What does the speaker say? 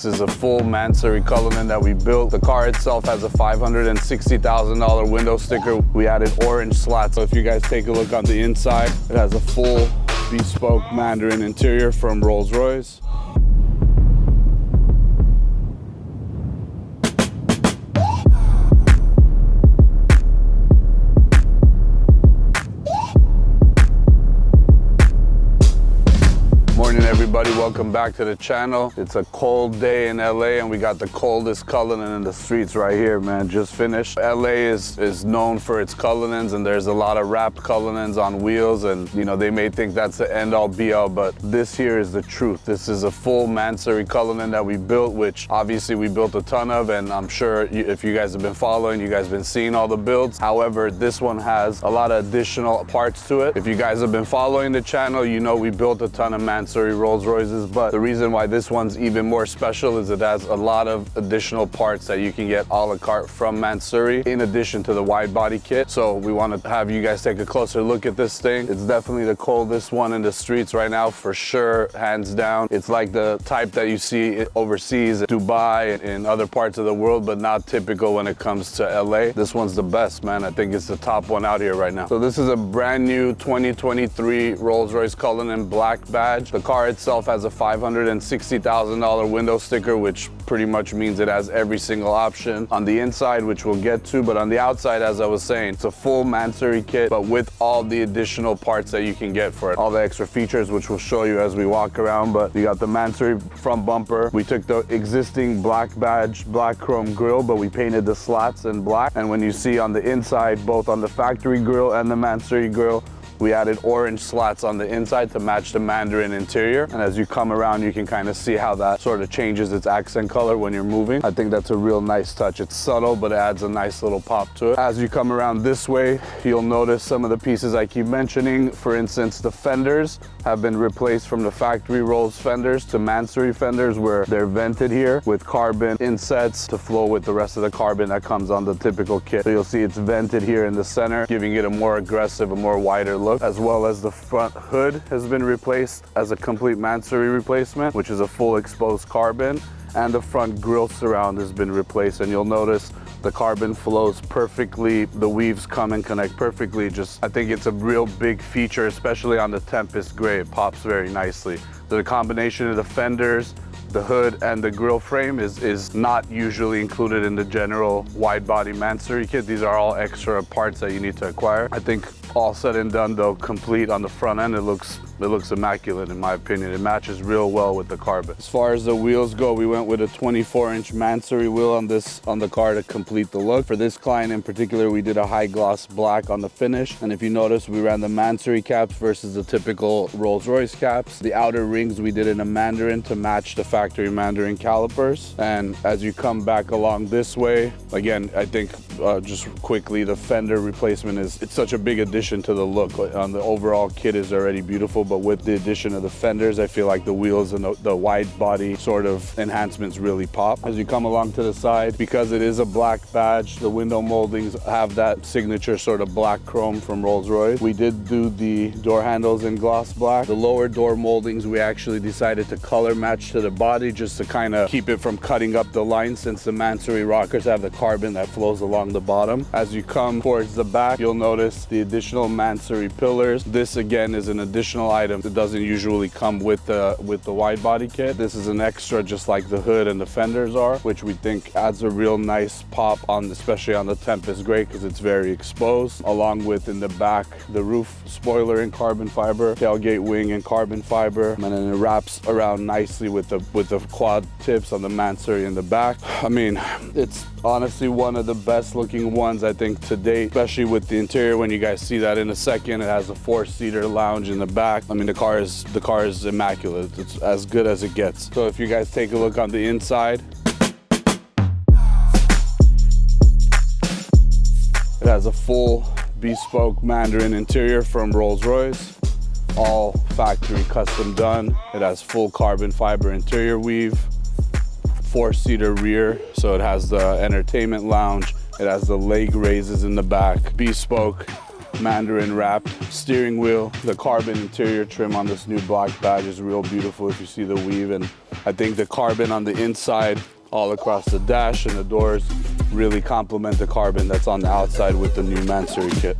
This is a full Mansory Cullinan that we built. The car itself has a $560,000 window sticker. We added orange slats. So if you guys take a look on the inside, it has a full bespoke Mandarin interior from Rolls-Royce. Morning everybody, welcome back to the channel. It's a cold day in LA and we got the coldest Cullinan in the streets right here, man. Just finished. LA is known for its Cullinans, and there's a lot of wrapped Cullinans on wheels, and you know, they may think that's the end all be all, but this here is the truth. This is a full Mansory Cullinan that we built, which obviously we built a ton of, and I'm sure if you guys have been following, you guys have been seeing all the builds. However, this one has a lot of additional parts to it. If you guys have been following the channel, you know we built a ton of Mansory Rolls-Royces, but the reason why this one's even more special is it has a lot of additional parts that you can get a la carte from Mansory in addition to the wide body kit. So we want to have you guys take a closer look at this thing. It's definitely the coldest one in the streets right now, for sure, hands down. It's like the type that you see overseas, Dubai and other parts of the world, but not typical when it comes to LA. This one's the best, man. I think it's the top one out here right now. So this is a brand new 2023 Rolls-Royce Cullinan black badge. The car itself has a $560,000 window sticker, which pretty much means it has every single option on the inside, which we'll get to, but on the outside, as I was saying, it's a full Mansory kit, but with all the additional parts that you can get for it. All the extra features, which we'll show you as we walk around, but you got the Mansory front bumper. We took the existing black badge, black chrome grille, but we painted the slats in black. And when you see on the inside, both on the factory grille and the Mansory grille, we added orange slats on the inside to match the Mandarin interior. And as you come around, you can kind of see how that sort of changes its accent color when you're moving. I think that's a real nice touch. It's subtle, but it adds a nice little pop to it. As you come around this way, you'll notice some of the pieces I keep mentioning. For instance, the fenders have been replaced from the factory Rolls fenders to Mansory fenders, where they're vented here with carbon insets to flow with the rest of the carbon that comes on the typical kit. So you'll see it's vented here in the center, giving it a more aggressive, a more wider look, as well as the front hood has been replaced as a complete Mansory replacement, which is a full exposed carbon, and the front grille surround has been replaced. And you'll notice the carbon flows perfectly, the weaves come and connect perfectly. I think it's a real big feature, especially on the Tempest Grey. It pops very nicely. So the combination of the fenders, the hood, and the grille frame is not usually included in the general wide body Mansory kit. These are all extra parts that you need to acquire. I think all said and done though, complete on the front end, it looks immaculate in my opinion. It matches real well with the carbon. As far as the wheels go, we went with a 24-inch Mansory wheel on the car to complete the look. For this client in particular, we did a high gloss black on the finish. And if you notice, we ran the Mansory caps versus the typical Rolls-Royce caps. The outer rings we did in a Mandarin to match the factory Mandarin calipers. And as you come back along this way, again, I think just quickly, the fender replacement it's such a big addition to the look. The overall kit is already beautiful, but with the addition of the fenders, I feel like the wheels and the wide body sort of enhancements really pop. As you come along to the side, because it is a black badge, the window moldings have that signature sort of black chrome from Rolls-Royce. We did do the door handles in gloss black. The lower door moldings, we actually decided to color match to the body just to kind of keep it from cutting up the line, since the Mansory rockers have the carbon that flows along the bottom. As you come towards the back, you'll notice the additional Mansory pillars. This again is an additional item that doesn't usually come with the wide body kit. This is an extra, just like the hood and the fenders are, which we think adds a real nice pop on, especially on the Tempest Grey, because it's very exposed. Along with in the back, the roof spoiler in carbon fiber, tailgate wing in carbon fiber, and then it wraps around nicely with the quad tips on the Mansory in the back. I mean, it's honestly one of the best looking ones I think to date, especially with the interior. When you guys see that in a second, it has a 4-seater lounge in the back. I mean, the car is immaculate. It's as good as it gets. So if you guys take a look on the inside, it has a full bespoke Mandarin interior from Rolls-Royce, all factory custom done. It has full carbon fiber interior weave, 4-seater rear, so it has the entertainment lounge. It has the leg raises in the back, bespoke Mandarin wrapped steering wheel. The carbon interior trim on this new black badge is real beautiful if you see the weave, and I think the carbon on the inside, all across the dash and the doors, really complement the carbon that's on the outside with the new Mansory kit.